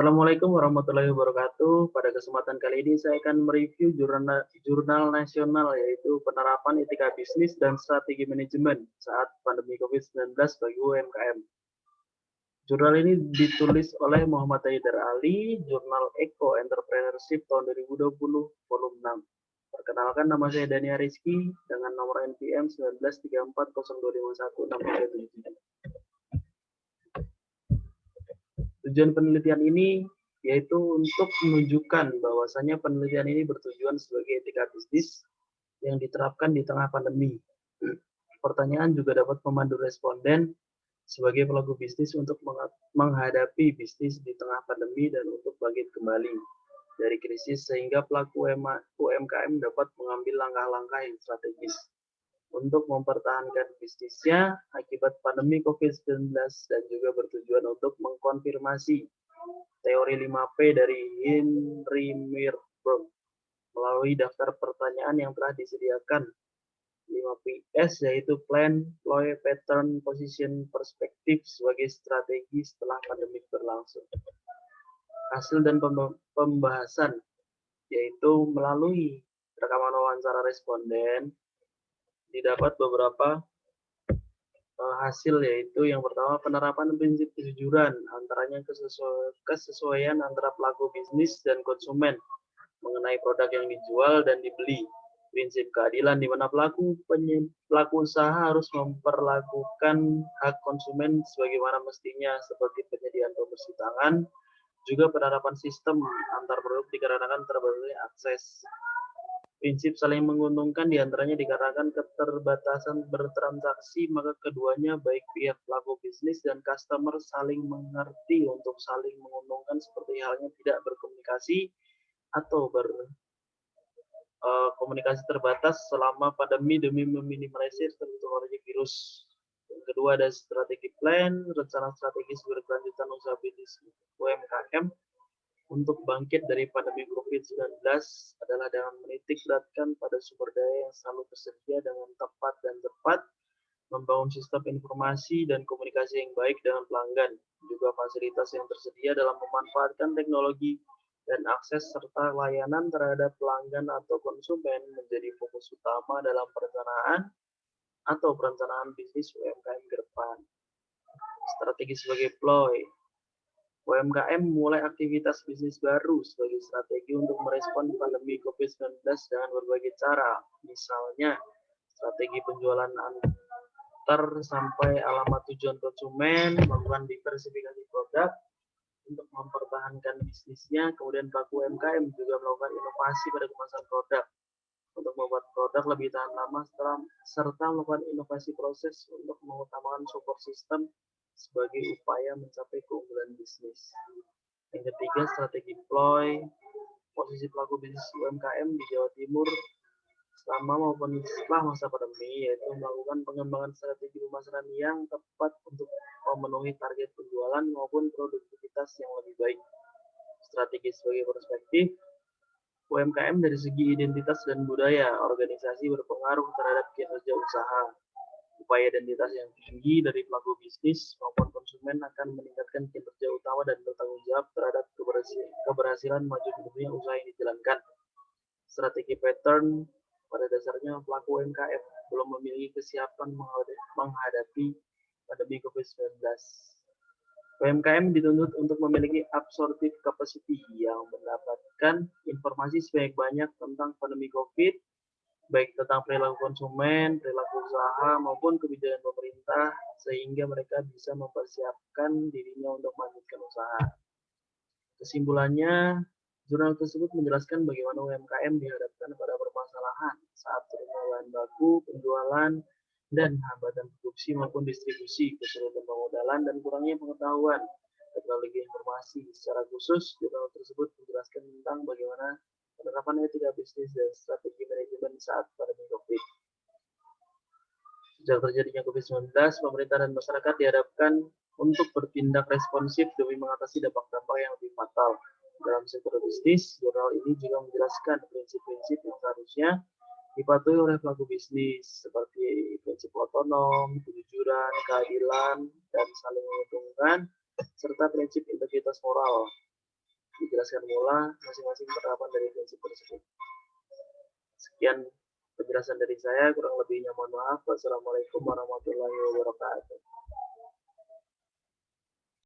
Assalamualaikum warahmatullahi wabarakatuh. Pada kesempatan kali ini saya akan mereview jurnal nasional, yaitu penerapan etika bisnis dan strategi manajemen saat pandemi COVID-19 bagi UMKM. Jurnal ini ditulis oleh Muhammad Haidar Ali, Jurnal Eco Entrepreneurship tahun 2020, volume 6. Perkenalkan, nama saya Dania Rizky dengan nomor NPM 193402516377. Tujuan penelitian ini yaitu untuk menunjukkan bahwasannya penelitian ini bertujuan sebagai etika bisnis yang diterapkan di tengah pandemi. Pertanyaan juga dapat memandu responden sebagai pelaku bisnis untuk menghadapi bisnis di tengah pandemi dan untuk bangkit kembali dari krisis, sehingga pelaku UMKM dapat mengambil langkah-langkah yang strategis untuk mempertahankan bisnisnya akibat pandemi COVID-19, dan juga bertujuan untuk mengkonfirmasi teori 5P dari Henry Mirberg melalui daftar pertanyaan yang telah disediakan. 5Ps yaitu Plan, Ploy, Pattern, Position, Perspektif sebagai strategi setelah pandemi berlangsung. Hasil dan pembahasan yaitu melalui rekaman wawancara responden didapat beberapa hasil, yaitu yang pertama penerapan prinsip kejujuran, antaranya kesesuaian antara pelaku bisnis dan konsumen mengenai produk yang dijual dan dibeli. Prinsip keadilan di mana pelaku usaha harus memperlakukan hak konsumen sebagaimana mestinya, seperti penyediaan pembersih tangan. Juga penerapan sistem antar produk dikarenakan terbatasnya akses. Prinsip saling menguntungkan diantaranya dikarenakan keterbatasan bertransaksi, maka keduanya baik pihak pelaku bisnis dan customer saling mengerti untuk saling menguntungkan, seperti halnya tidak berkomunikasi atau komunikasi terbatas selama pandemi demi meminimalisir tertularnya virus. Yang kedua ada strategi plan, rencana strategis berkelanjutan usaha bisnis UMKM untuk bangkit dari pandemi COVID-19 adalah dengan menitik beratkan pada sumber daya yang selalu tersedia dengan tepat dan tepat, membangun sistem informasi dan komunikasi yang baik dengan pelanggan, juga fasilitas yang tersedia dalam memanfaatkan teknologi dan akses serta layanan terhadap pelanggan atau konsumen menjadi fokus utama dalam perencanaan bisnis UMKM ke depan. Strategi sebagai ploy. UMKM mulai aktivitas bisnis baru sebagai strategi untuk merespon pandemi COVID-19 dengan berbagai cara. Misalnya, strategi penjualan antar sampai alamat tujuan konsumen, melakukan diversifikasi produk untuk mempertahankan bisnisnya. Kemudian pelaku UMKM juga melakukan inovasi pada kemasan produk untuk membuat produk lebih tahan lama, serta melakukan inovasi proses untuk mengutamakan support system sebagai upaya mencapai keunggulan bisnis. Yang ketiga, strategi ploy. Posisi pelaku bisnis UMKM di Jawa Timur selama maupun setelah masa pandemi yaitu melakukan pengembangan strategi pemasaran yang tepat untuk memenuhi target penjualan maupun produktivitas yang lebih baik. Strategi sebagai perspektif. UMKM dari segi identitas dan budaya organisasi berpengaruh terhadap kinerja usaha. Upaya identitas yang tinggi dari pelaku bisnis maupun konsumen akan meningkatkan kinerja utama dan bertanggung jawab terhadap keberhasilan maju hidupnya usaha yang dijalankan. Strategi pattern. Pada dasarnya pelaku UMKM belum memiliki kesiapan menghadapi pandemi COVID-19. UMKM dituntut untuk memiliki absorptive capacity yang mendapatkan informasi sebanyak-banyak tentang pandemi COVID, baik tentang perilaku konsumen, perilaku usaha, maupun kebijakan pemerintah, sehingga mereka bisa mempersiapkan dirinya untuk melanjutkan usaha. Kesimpulannya, jurnal tersebut menjelaskan bagaimana UMKM dihadapkan pada permasalahan saat turunnya bahan baku, penjualan, dan hambatan produksi maupun distribusi, kesulitan pemodalan, dan kurangnya pengetahuan teknologi informasi. Secara khusus, jurnal tersebut menjelaskan tentang bagaimana penerapan etika bisnis dan strategi manajemen saat pandemi COVID. Sejak terjadinya COVID-19, pemerintah dan masyarakat dihadapkan untuk bertindak responsif demi mengatasi dampak-dampak yang lebih fatal. Dalam sektor bisnis, jurnal ini juga menjelaskan prinsip-prinsip yang seharusnya dipatuhi oleh pelaku bisnis, seperti prinsip otonom, kejujuran, keadilan, dan saling menguntungkan, serta prinsip integritas moral. dijelaskan pula masing-masing penerapan dari prinsip tersebut. Sekian penjelasan dari saya, kurang lebihnya mohon maaf. Wassalamualaikum warahmatullahi wabarakatuh.